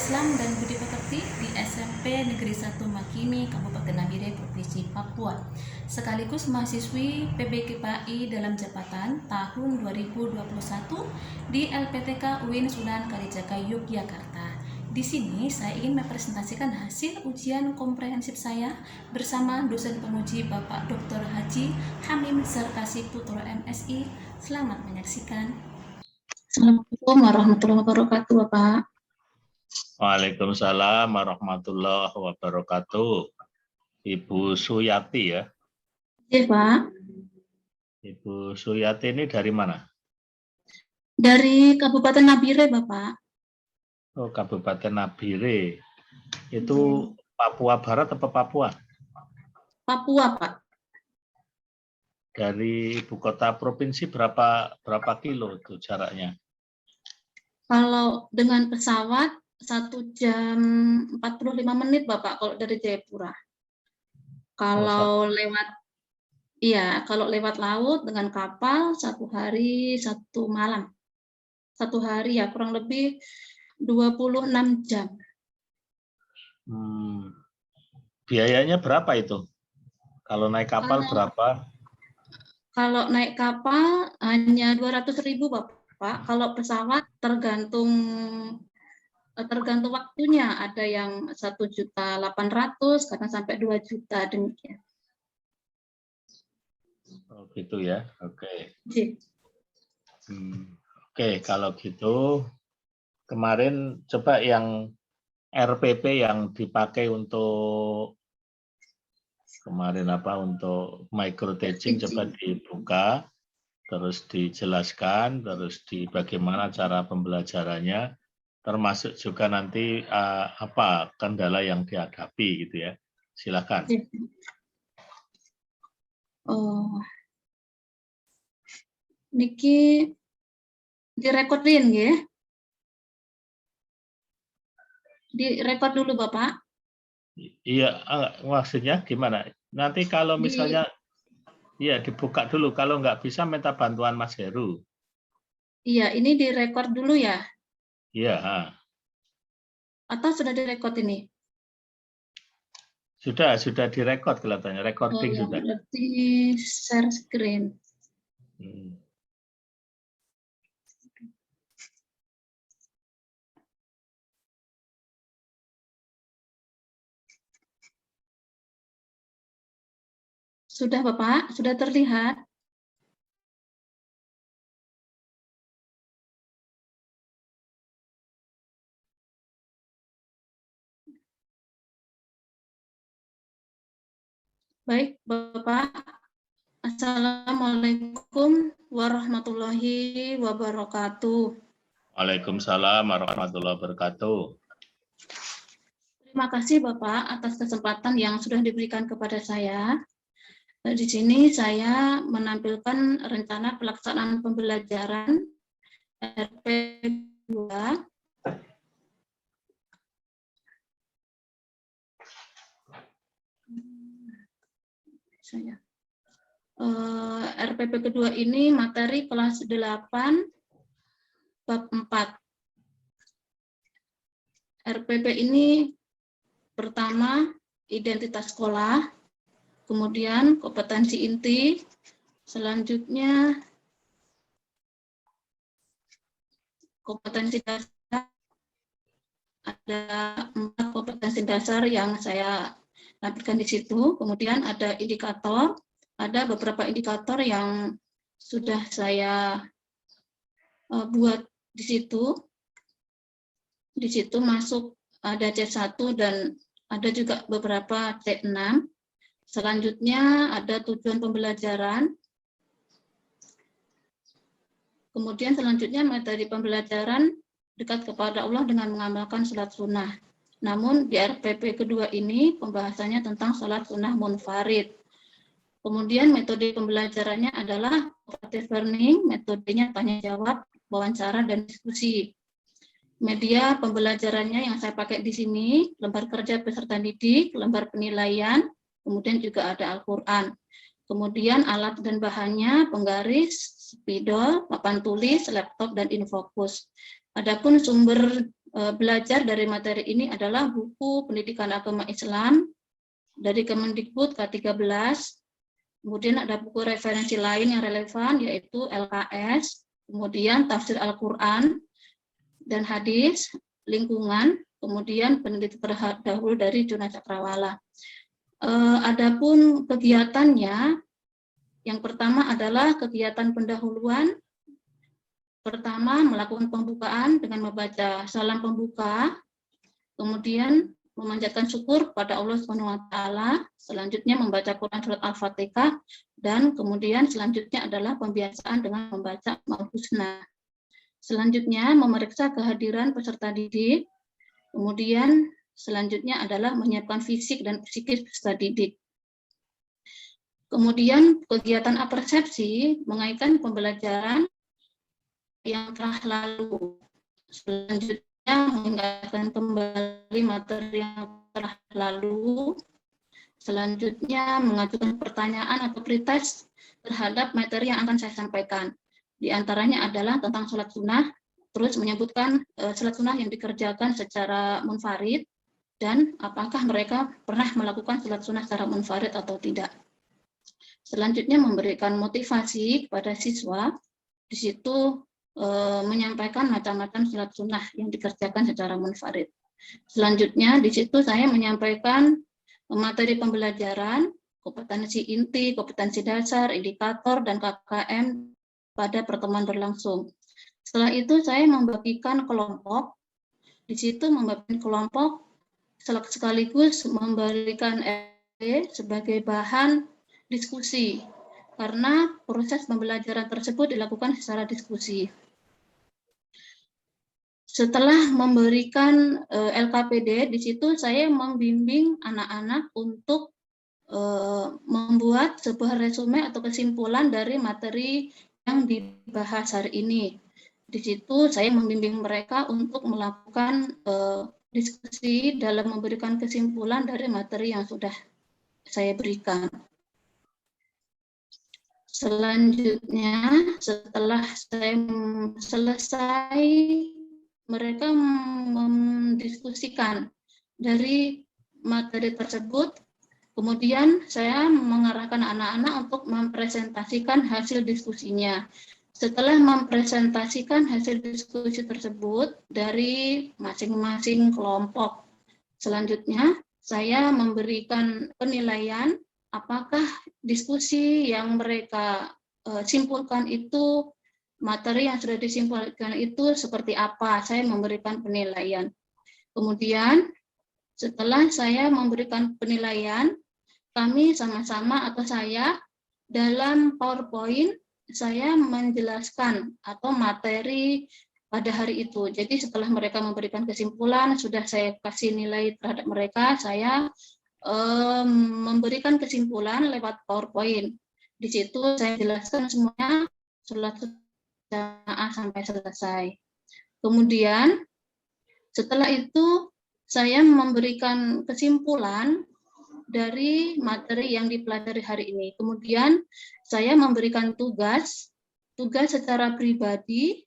Islam dan Budi Pekerti di SMP Negeri 1 Makimi, Kabupaten Nabire, Provinsi Papua, sekaligus mahasiswi PBKPAI dalam jabatan tahun 2021 di LPTK UIN Sunan Kalijaga, Yogyakarta. Di sini saya ingin mempresentasikan hasil ujian komprehensif saya bersama dosen penguji Bapak Dr. Haji Hamim Zarkasi Putro MSI. Selamat menyaksikan. Assalamualaikum warahmatullahi wabarakatuh, Bapak. Waalaikumsalam warahmatullahi wabarakatuh. Ibu Suyati ya? Iya, Pak. Ibu Suyati ini dari mana? Dari Kabupaten Nabire, Bapak. Oh, Kabupaten Nabire. Itu Papua Barat atau Papua? Papua, Pak. Dari ibu kota provinsi berapa kilo itu jaraknya? Kalau dengan pesawat 1 jam 45 menit, Bapak, kalau dari Jayapura. Kalau lewat laut dengan kapal 1 hari 1 malam. 1 hari ya kurang lebih 26 jam. Biayanya berapa itu? Kalau naik kapal berapa? Kalau naik kapal hanya 200.000, Bapak. Kalau pesawat tergantung waktunya. Ada yang 1.800.000, kadang sampai 2 juta demikian. Oh, gitu ya. Oke. Oke, kalau gitu kemarin coba yang RPP yang dipakai untuk kemarin untuk micro teaching coba dibuka, terus dijelaskan, terus bagaimana cara pembelajarannya, termasuk juga nanti apa kendala yang dihadapi gitu ya. Silakan. Oh, niki direkodin ya? Direkod dulu, Bapak. Iya, maksudnya gimana? Nanti kalau misalnya iya dibuka dulu, kalau nggak bisa minta bantuan Mas Heru. Iya, ini direkod dulu ya? Iya. Atau sudah direkod ini? Sudah direkod kelihatannya, recording sudah. Berarti share screen. Sudah, Bapak? Sudah terlihat? Baik, Bapak. Assalamualaikum warahmatullahi wabarakatuh. Waalaikumsalam warahmatullahi wabarakatuh. Terima kasih, Bapak, atas kesempatan yang sudah diberikan kepada saya. Di sini saya menampilkan rencana pelaksanaan pembelajaran RP2 RPP kedua ini materi kelas 8 bab 4. RPP ini pertama identitas sekolah, kemudian kompetensi inti, selanjutnya kompetensi dasar. Ada 4 kompetensi dasar yang saya tampilkan di situ. Kemudian ada indikator, ada beberapa indikator yang sudah saya buat di situ. Di situ masuk ada C1 dan ada juga beberapa C6. Selanjutnya ada tujuan pembelajaran. Kemudian selanjutnya materi pembelajaran dekat kepada Allah dengan mengamalkan sholat sunnah. Namun di RPP kedua ini pembahasannya tentang sholat sunnah munfarid. Kemudian metode pembelajarannya adalah cooperative learning, metodenya tanya jawab, wawancara, dan diskusi. Media pembelajarannya yang saya pakai di sini, lembar kerja peserta didik, lembar penilaian, kemudian juga ada Al-Quran. Kemudian alat dan bahannya, penggaris, spidol, papan tulis, laptop, dan infokus. Adapun sumber belajar dari materi ini adalah buku Pendidikan Agama Islam dari Kemendikbud K13. Kemudian ada buku referensi lain yang relevan yaitu LKS, kemudian Tafsir Al-Quran dan Hadis, Lingkungan, kemudian peneliti terdahulu dari Juna Cakrawala. Adapun kegiatannya, yang pertama adalah kegiatan pendahuluan. Pertama, melakukan pembukaan dengan membaca salam pembuka, kemudian memanjatkan syukur pada Allah SWT, selanjutnya membaca Quran surat Al-Fatihah, dan kemudian selanjutnya adalah pembiasaan dengan membaca Asmaul Husna. Selanjutnya memeriksa kehadiran peserta didik, kemudian selanjutnya adalah menyiapkan fisik dan psikis peserta didik. Kemudian kegiatan apersepsi mengaitkan pembelajaran yang telah lalu. Selanjutnya mengingatkan kembali materi yang telah lalu. Selanjutnya mengajukan pertanyaan atau pretest terhadap materi yang akan saya sampaikan. Di antaranya adalah tentang sholat sunnah, terus menyebutkan sholat sunnah yang dikerjakan secara munfarid, dan apakah mereka pernah melakukan sholat sunnah secara munfarid atau tidak. Selanjutnya memberikan motivasi kepada siswa, di situ menyampaikan macam-macam sholat sunnah yang dikerjakan secara munfarid. Selanjutnya di situ saya menyampaikan materi pembelajaran, kompetensi inti, kompetensi dasar, indikator, dan KKM pada pertemuan berlangsung. Setelah itu saya membagikan kelompok, di situ membagikan kelompok sekaligus memberikan sebagai bahan diskusi, karena proses pembelajaran tersebut dilakukan secara diskusi. Setelah memberikan LKPD, di situ saya membimbing anak-anak untuk membuat sebuah resume atau kesimpulan dari materi yang dibahas hari ini. Di situ saya membimbing mereka untuk melakukan diskusi dalam memberikan kesimpulan dari materi yang sudah saya berikan. Selanjutnya, setelah saya selesai, mereka mendiskusikan dari materi tersebut, kemudian saya mengarahkan anak-anak untuk mempresentasikan hasil diskusinya. Setelah mempresentasikan hasil diskusi tersebut dari masing-masing kelompok, selanjutnya saya memberikan penilaian apakah diskusi yang mereka simpulkan itu, materi yang sudah disimpulkan itu seperti apa, saya memberikan penilaian. Kemudian setelah saya memberikan penilaian, kami sama-sama atau saya dalam PowerPoint, saya menjelaskan atau materi pada hari itu. Jadi setelah mereka memberikan kesimpulan, sudah saya kasih nilai terhadap mereka, saya memberikan kesimpulan lewat PowerPoint. Di situ saya jelaskan semuanya, sholat sampai selesai. Kemudian setelah itu saya memberikan kesimpulan dari materi yang dipelajari hari ini. Kemudian saya memberikan tugas secara pribadi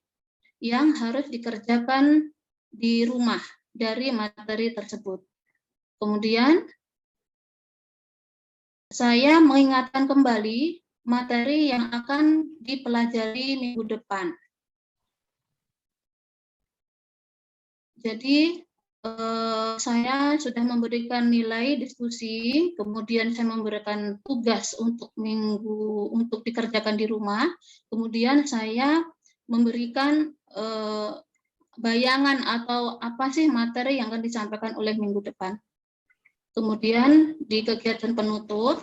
yang harus dikerjakan di rumah dari materi tersebut. Kemudian saya mengingatkan kembali materi yang akan dipelajari minggu depan. Jadi saya sudah memberikan nilai diskusi, kemudian saya memberikan tugas untuk dikerjakan di rumah, kemudian saya memberikan bayangan atau apa sih materi yang akan disampaikan oleh minggu depan. Kemudian di kegiatan penutup,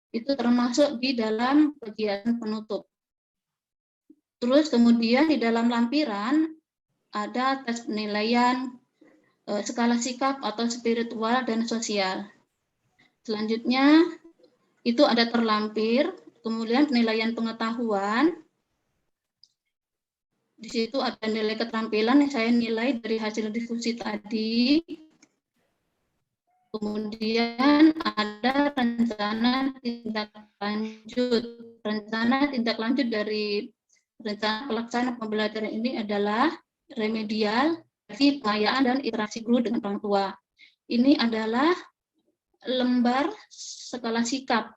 itu termasuk di dalam kegiatan penutup. Terus kemudian di dalam lampiran ada tes penilaian skala sikap atau spiritual dan sosial. Selanjutnya itu ada terlampir, kemudian penilaian pengetahuan. Di situ ada nilai keterampilan yang saya nilai dari hasil diskusi tadi. Kemudian ada rencana tindak lanjut dari Rencana pelaksanaan pembelajaran ini adalah remedial, pengayaan, dan interaksi guru dengan orang tua. Ini adalah lembar skala sikap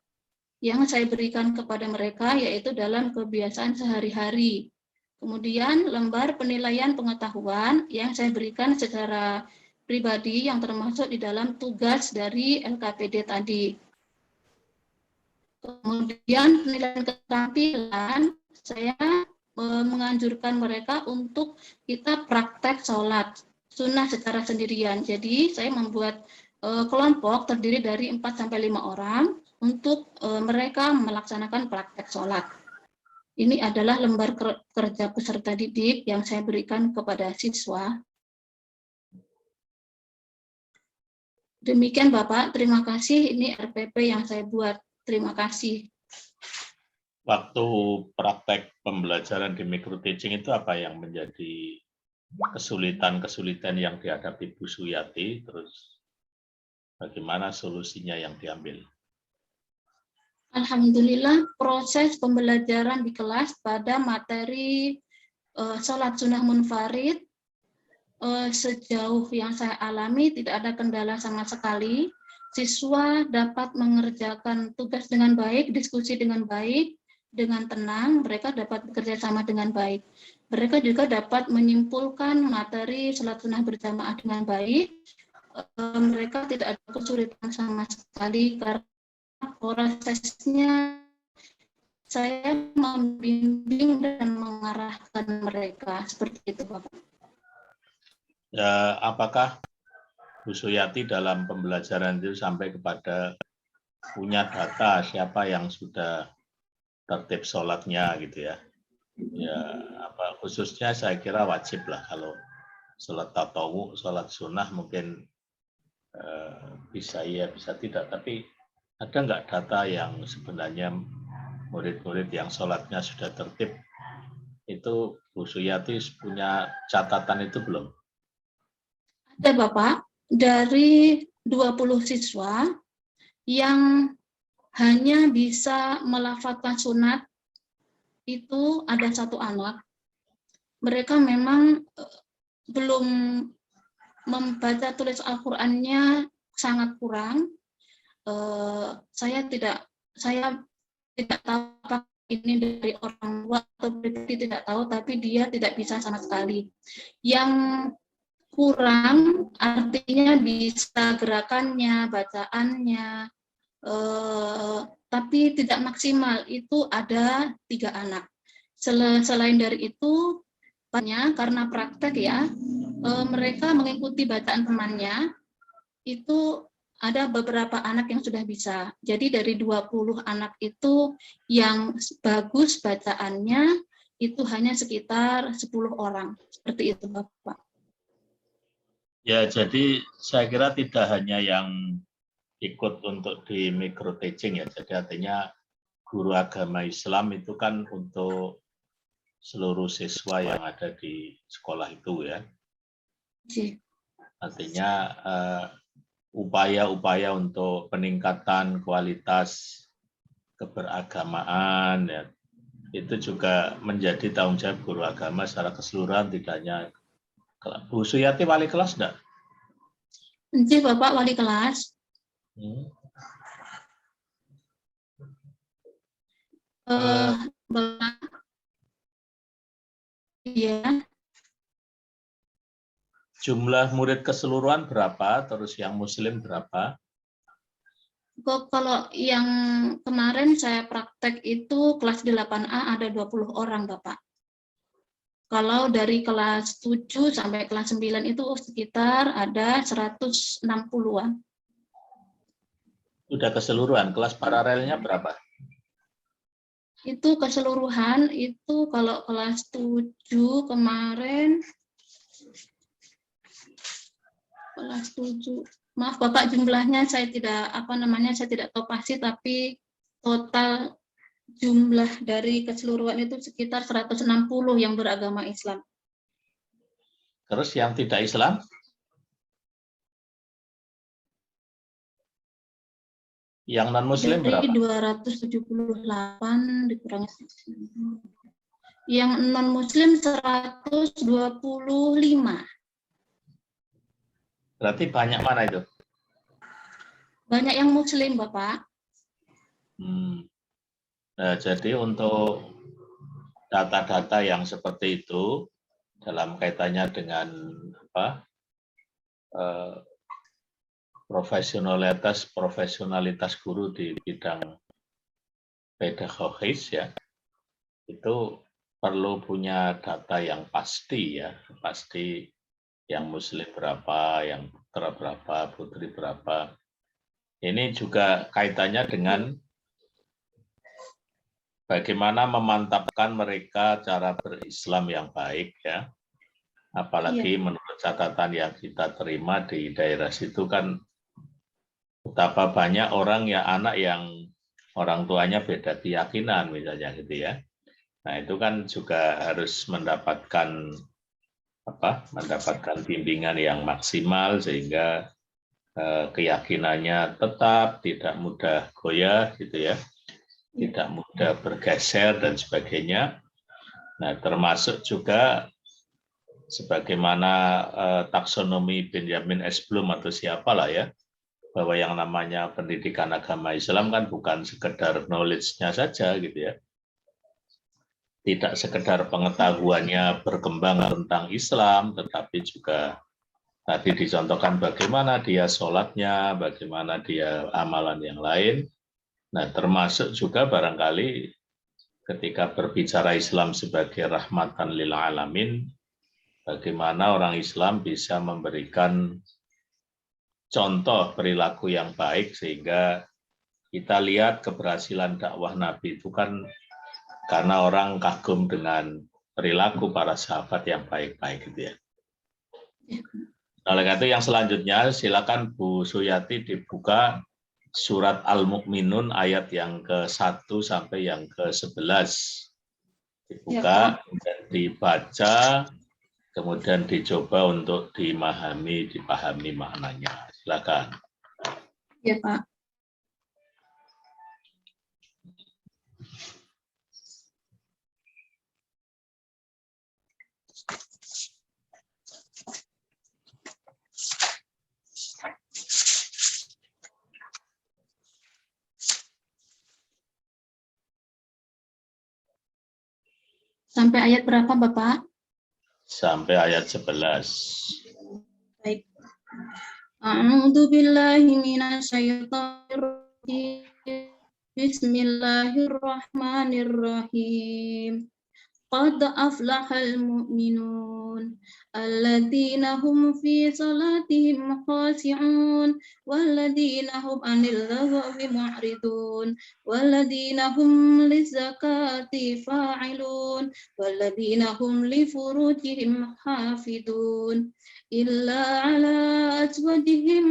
yang saya berikan kepada mereka, yaitu dalam kebiasaan sehari-hari. Kemudian lembar penilaian pengetahuan yang saya berikan secara pribadi yang termasuk di dalam tugas dari LKPD tadi. Kemudian penilaian keterampilan, saya menganjurkan mereka untuk kita praktek sholat sunnah secara sendirian. Jadi saya membuat kelompok terdiri dari 4-5 orang untuk mereka melaksanakan praktek sholat. Ini adalah lembar kerja peserta didik yang saya berikan kepada siswa. Demikian Bapak, terima kasih. Ini RPP yang saya buat. Terima kasih. Waktu praktek pembelajaran di micro teaching itu apa yang menjadi kesulitan-kesulitan yang dihadapi Bu Suyati, terus bagaimana solusinya yang diambil? Alhamdulillah, proses pembelajaran di kelas pada materi sholat sunnah munfarid sejauh yang saya alami tidak ada kendala sama sekali. Siswa dapat mengerjakan tugas dengan baik, diskusi dengan baik, dengan tenang, mereka dapat bekerja sama dengan baik. Mereka juga dapat menyimpulkan materi sholat sunnah berjamaah dengan baik. Mereka tidak ada kesulitan sama sekali karena prosesnya saya membimbing dan mengarahkan mereka seperti itu, Bapak. Ya, apakah Bu Suyati dalam pembelajaran itu sampai kepada punya data siapa yang sudah tertib sholatnya gitu ya? Ya, apa khususnya saya kira wajib lah kalau sholat tatawu, sholat sunnah mungkin bisa iya bisa tidak, tapi ada nggak data yang sebenarnya murid-murid yang sholatnya sudah tertib itu Bu Suyati punya catatan itu belum? Ada Bapak, dari 20 siswa yang hanya bisa melafalkan sunat itu ada 1 anak. Mereka memang belum membaca tulis Al-Qur'annya sangat kurang. Saya tidak tahu apakah ini dari orang tua atau pribadi tidak tahu, tapi dia tidak bisa sama sekali. Yang kurang artinya bisa gerakannya, bacaannya, tapi tidak maksimal. Itu ada 3 anak. Selain dari itu, karena praktek ya, mereka mengikuti bacaan temannya, itu ada beberapa anak yang sudah bisa. Jadi dari 20 anak itu yang bagus bacaannya itu hanya sekitar 10 orang. Seperti itu, Bapak. Ya, jadi saya kira tidak hanya yang ikut untuk di micro teaching ya. Jadi artinya guru agama Islam itu kan untuk seluruh siswa yang ada di sekolah itu ya. Artinya upaya-upaya untuk peningkatan kualitas keberagamaan ya, itu juga menjadi tanggung jawab guru agama secara keseluruhan, tidak hanya Bu Suyati wali kelas enggak? Nanti Bapak wali kelas. Bapak, iya. Jumlah murid keseluruhan berapa? Terus yang muslim berapa? Kalau yang kemarin saya praktek itu kelas 8A ada 20 orang, Bapak. Kalau dari kelas 7 sampai kelas 9 itu sekitar ada 160-an. Sudah keseluruhan. Kelas paralelnya berapa? Itu keseluruhan, itu kalau kelas 7 kemarin, kelas 7, maaf Bapak jumlahnya saya tidak tahu pasti, tapi total jumlah dari keseluruhan itu sekitar 160 yang beragama Islam. Terus yang tidak Islam? Yang non-muslim berapa? Dari 278 dikurangi Yang non-muslim 125. Berarti banyak mana itu? Banyak yang muslim, Bapak. Nah, jadi untuk data-data yang seperti itu dalam kaitannya dengan profesionalitas guru di bidang pedagogis ya, itu perlu punya data yang pasti ya, pasti yang muslim berapa, yang putra berapa, putri berapa. Ini juga kaitannya dengan bagaimana memantapkan mereka cara berislam yang baik ya. Apalagi menurut catatan yang kita terima di daerah situ kan betapa banyak orang ya, anak yang orang tuanya beda keyakinan misalnya gitu ya. Nah, itu kan juga harus mendapatkan bimbingan yang maksimal sehingga keyakinannya tetap, tidak mudah goyah gitu ya. Tidak mudah bergeser dan sebagainya. Nah, termasuk juga sebagaimana taksonomi Benjamin S. Bloom atau siapalah ya, bahwa yang namanya pendidikan agama Islam kan bukan sekedar knowledge-nya saja gitu ya. Tidak sekedar pengetahuannya berkembang tentang Islam, tetapi juga tadi dicontohkan bagaimana dia sholatnya, bagaimana dia amalan yang lain. Nah, termasuk juga barangkali ketika berbicara Islam sebagai rahmatan lil alamin, bagaimana orang Islam bisa memberikan contoh perilaku yang baik sehingga kita lihat keberhasilan dakwah Nabi itu kan karena orang kagum dengan perilaku para sahabat yang baik-baik gitu ya. Oleh karena itu yang selanjutnya silakan Bu Suyati dibuka surat Al-Mu'minun ayat yang ke-1 sampai yang ke-11. Dibuka dan dibaca, kemudian dicoba untuk dipahami maknanya. Silakan. Ya, Pak. Sampai ayat berapa, Bapak? Sampai ayat 11. Baik. A'udzu billahi minasyaitonir rajim. Bismillahirrahmanirrahim. Qad aflahal mu'minun alladzina hum fi salatihim khashi'un walladzina hum 'anil lagwi mu'ridun walladzina hum lizakati fa'ilun walladzina hum li furujihim hafidun illa 'ala azwajihim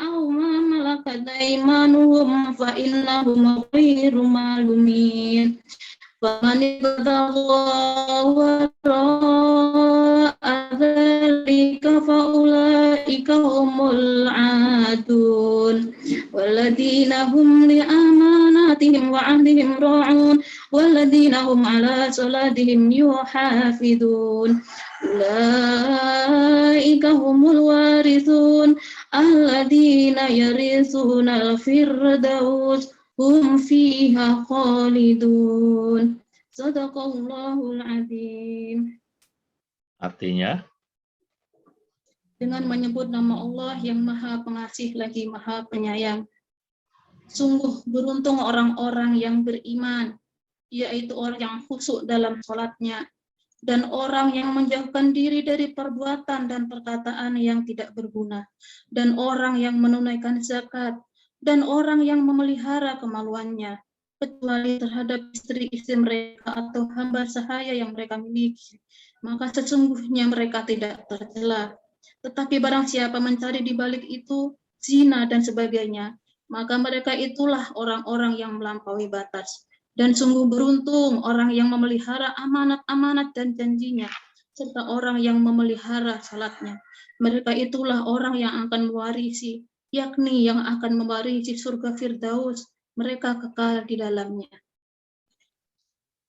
aw ma malakat aymanuhum fa innahum ghairu malumin. فمن ابتغى وراء ذلك فأولئك هم العادون والذين هم لأماناتهم وعهدهم راعون والذين هم على صلاتهم يحافظون أولئك هم الوارثون الذين يرثون الفردوس hum fiha khalidun. Shadaqallahul azim. Artinya? Dengan menyebut nama Allah yang Maha Pengasih lagi Maha Penyayang. Sungguh beruntung orang-orang yang beriman, yaitu orang yang khusyuk dalam sholatnya, dan orang yang menjauhkan diri dari perbuatan dan perkataan yang tidak berguna, dan orang yang menunaikan zakat, dan orang yang memelihara kemaluannya, kecuali terhadap istri-istri mereka atau hamba sahaya yang mereka miliki, maka sesungguhnya mereka tidak tercela. Tetapi barang siapa mencari di balik itu zina dan sebagainya, maka mereka itulah orang-orang yang melampaui batas. Dan sungguh beruntung orang yang memelihara amanat-amanat dan janjinya, serta orang yang memelihara salatnya. Mereka itulah orang yang akan mewarisi, yakni yang akan mewarisi surga Firdaus, mereka kekal di dalamnya.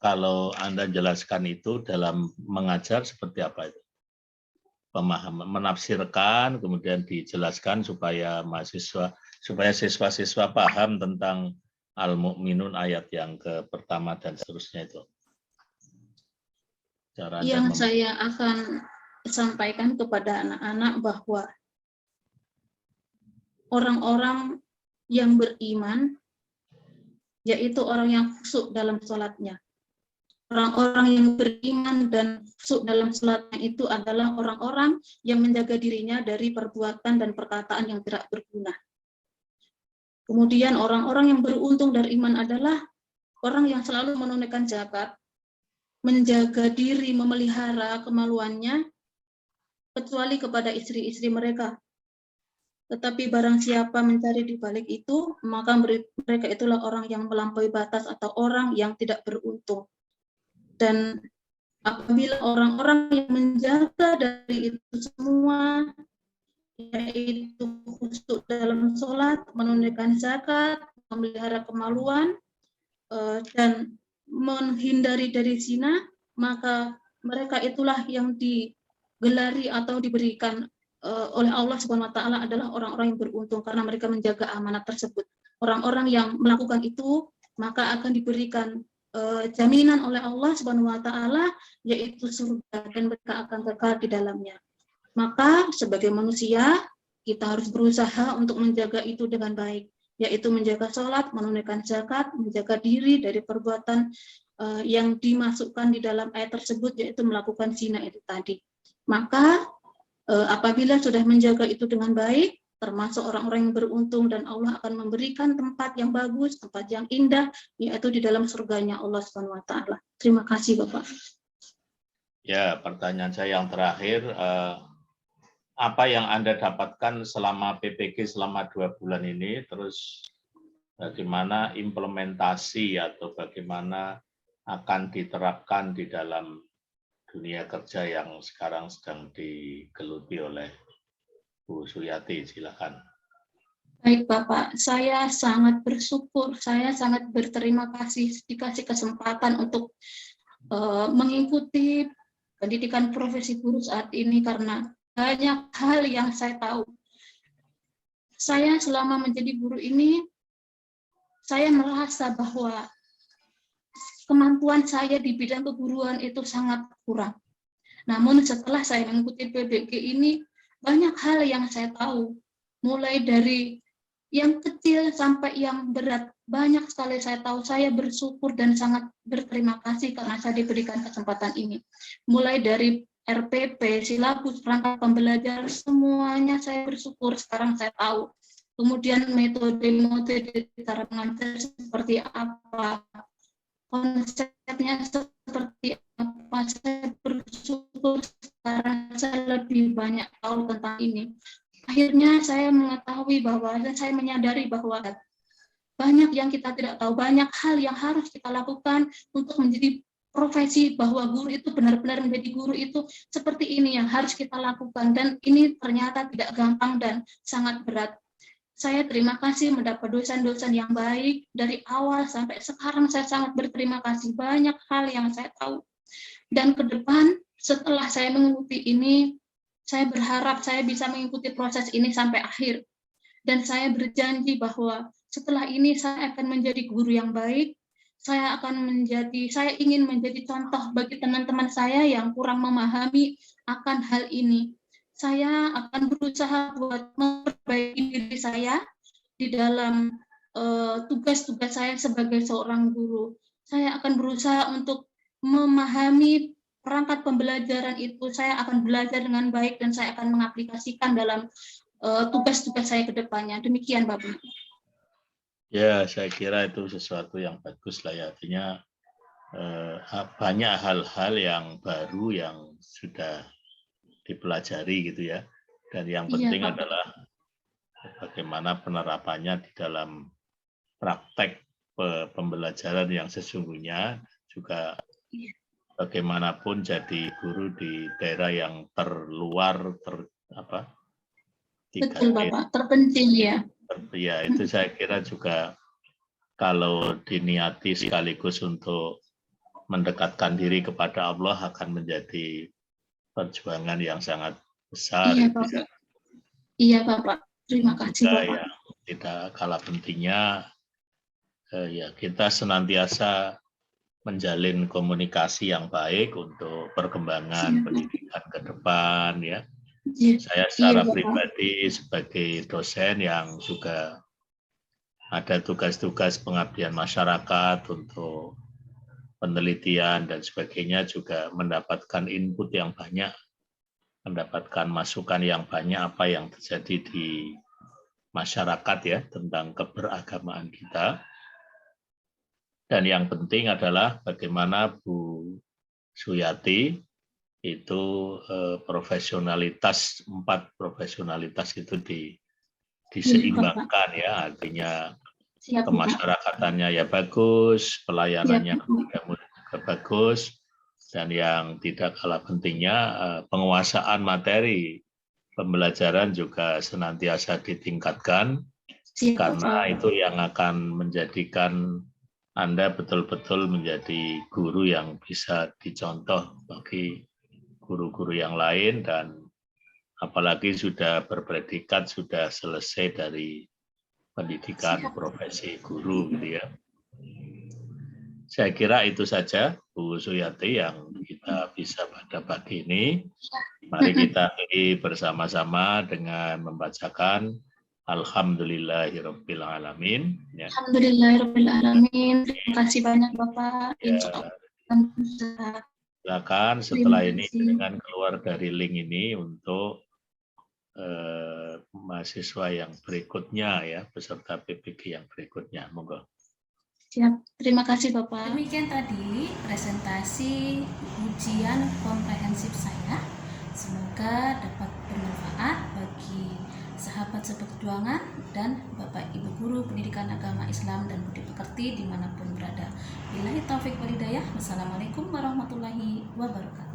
kalau Anda jelaskan itu dalam mengajar seperti apa itu? Pemahaman, menafsirkan, kemudian dijelaskan supaya siswa-siswa paham tentang Al-Mu'minun ayat yang pertama dan seterusnya itu. Cara Anda Yang saya akan sampaikan kepada anak-anak bahwa orang-orang yang beriman, yaitu orang yang khusyuk dalam sholatnya. Orang-orang yang beriman dan khusyuk dalam sholatnya itu adalah orang-orang yang menjaga dirinya dari perbuatan dan perkataan yang tidak berguna. Kemudian orang-orang yang beruntung dari iman adalah orang yang selalu menunaikan zakat, menjaga diri, memelihara kemaluannya, kecuali kepada istri-istri mereka. Tetapi barang siapa mencari di balik itu, maka mereka itulah orang yang melampaui batas atau orang yang tidak beruntung. Dan apabila orang-orang yang menjaga dari itu semua, yaitu khusyuk dalam sholat, menunaikan zakat, memelihara kemaluan, dan menghindari dari zina, maka mereka itulah yang digelari atau diberikan oleh Allah Subhanahu wa taala adalah orang-orang yang beruntung karena mereka menjaga amanat tersebut. Orang-orang yang melakukan itu maka akan diberikan jaminan oleh Allah Subhanahu wa taala yaitu surga dan mereka akan kekal di dalamnya. Maka sebagai manusia kita harus berusaha untuk menjaga itu dengan baik, yaitu menjaga sholat, menunaikan zakat, menjaga diri dari perbuatan yang dimasukkan di dalam ayat tersebut, yaitu melakukan zina itu tadi. Maka apabila sudah menjaga itu dengan baik, termasuk orang-orang yang beruntung dan Allah akan memberikan tempat yang bagus, tempat yang indah, yaitu di dalam surganya Allah Subhanahu wa taala. Terima kasih, Bapak. Ya, pertanyaan saya yang terakhir, apa yang Anda dapatkan selama PPG selama 2 bulan ini, terus bagaimana implementasi atau bagaimana akan diterapkan di dalam dunia kerja yang sekarang sedang digeluti oleh Bu Suyati, silakan. Baik Bapak, saya sangat bersyukur, saya sangat berterima kasih dikasih kesempatan untuk mengikuti pendidikan profesi guru saat ini karena banyak hal yang saya tahu. Saya selama menjadi guru ini, saya merasa bahwa kemampuan saya di bidang keguruan itu sangat kurang. Namun setelah saya mengikuti PBG ini, banyak hal yang saya tahu. Mulai dari yang kecil sampai yang berat, banyak sekali saya tahu. Saya bersyukur dan sangat berterima kasih karena saya diberikan kesempatan ini. Mulai dari RPP, silabus, perangkat pembelajaran, semuanya saya bersyukur sekarang saya tahu. Kemudian metode cara mengajar seperti apa, konsepnya seperti apa, saya bersyukur sekarang saya lebih banyak tahu tentang ini. Akhirnya saya mengetahui bahwa dan saya menyadari bahwa banyak yang kita tidak tahu, banyak hal yang harus kita lakukan untuk menjadi profesi, bahwa guru itu benar-benar menjadi guru itu seperti ini yang harus kita lakukan dan ini ternyata tidak gampang dan sangat berat. Saya terima kasih mendapat dosen-dosen yang baik dari awal sampai sekarang. Saya sangat berterima kasih, banyak hal yang saya tahu. Dan ke depan setelah saya mengikuti ini, saya berharap saya bisa mengikuti proses ini sampai akhir. Dan saya berjanji bahwa setelah ini saya akan menjadi guru yang baik. Saya ingin menjadi contoh bagi teman-teman saya yang kurang memahami akan hal ini. Saya akan berusaha buat memperbaiki diri saya di dalam tugas-tugas saya sebagai seorang guru. Saya akan berusaha untuk memahami perangkat pembelajaran itu. Saya akan belajar dengan baik dan saya akan mengaplikasikan dalam tugas-tugas saya ke depannya. Demikian, Bapak. Ya, saya kira itu sesuatu yang bagus lah ya. Artinya banyak hal-hal yang baru yang sudah dipelajari gitu ya. Dan yang penting adalah bagaimana penerapannya di dalam praktek pembelajaran yang sesungguhnya, juga bagaimanapun jadi guru di daerah yang terluar, Betul Bapak, terpencil ya. Ya, itu saya kira juga kalau diniati sekaligus untuk mendekatkan diri kepada Allah akan menjadi perjuangan yang sangat besar. Iya, Bapak. Iya, Bapak. Terima kasih, Juga Bapak. yang tidak kalah pentingnya, ya kita senantiasa menjalin komunikasi yang baik untuk perkembangan Siap. pendidikan ke depan, ya. Iya, Saya secara Bapak. pribadi sebagai dosen yang juga ada tugas-tugas pengabdian masyarakat untuk penelitian dan sebagainya, juga mendapatkan input yang banyak, mendapatkan masukan yang banyak apa yang terjadi di masyarakat ya tentang keberagamaan kita. Dan yang penting adalah bagaimana Bu Suyati itu profesionalitas, 4 profesionalitas itu diseimbangkan ya, artinya Siap, Bapak. kemasyarakatannya ya bagus, pelayanannya Siap, kepada murid juga bagus, dan yang tidak kalah pentingnya penguasaan materi pembelajaran juga senantiasa ditingkatkan, Siap, karena Bapak. itu yang akan menjadikan Anda betul-betul menjadi guru yang bisa dicontoh bagi guru-guru yang lain, dan apalagi sudah berpredikat, sudah selesai dari pendidikan profesi guru gitu ya. Saya kira itu saja Bu Suyati yang kita bisa pada pagi ini. Mari kita beri bersama-sama dengan membacakan Alhamdulillahirabbil alamin. Ya. Alhamdulillahirabbil alamin. Terima kasih banyak, Bapak. Ya. Silakan setelah ini dengan keluar dari link ini untuk mahasiswa yang berikutnya ya, peserta PPG yang berikutnya. Monggo. Siap. Terima kasih, Bapak. Demikian tadi presentasi ujian komprehensif saya. Semoga dapat bermanfaat bagi sahabat seperjuangan dan Bapak Ibu Guru Pendidikan Agama Islam dan Budi Pekerti dimanapun berada. Billahi taufik wal hidayah. Wassalamualaikum warahmatullahi wabarakatuh.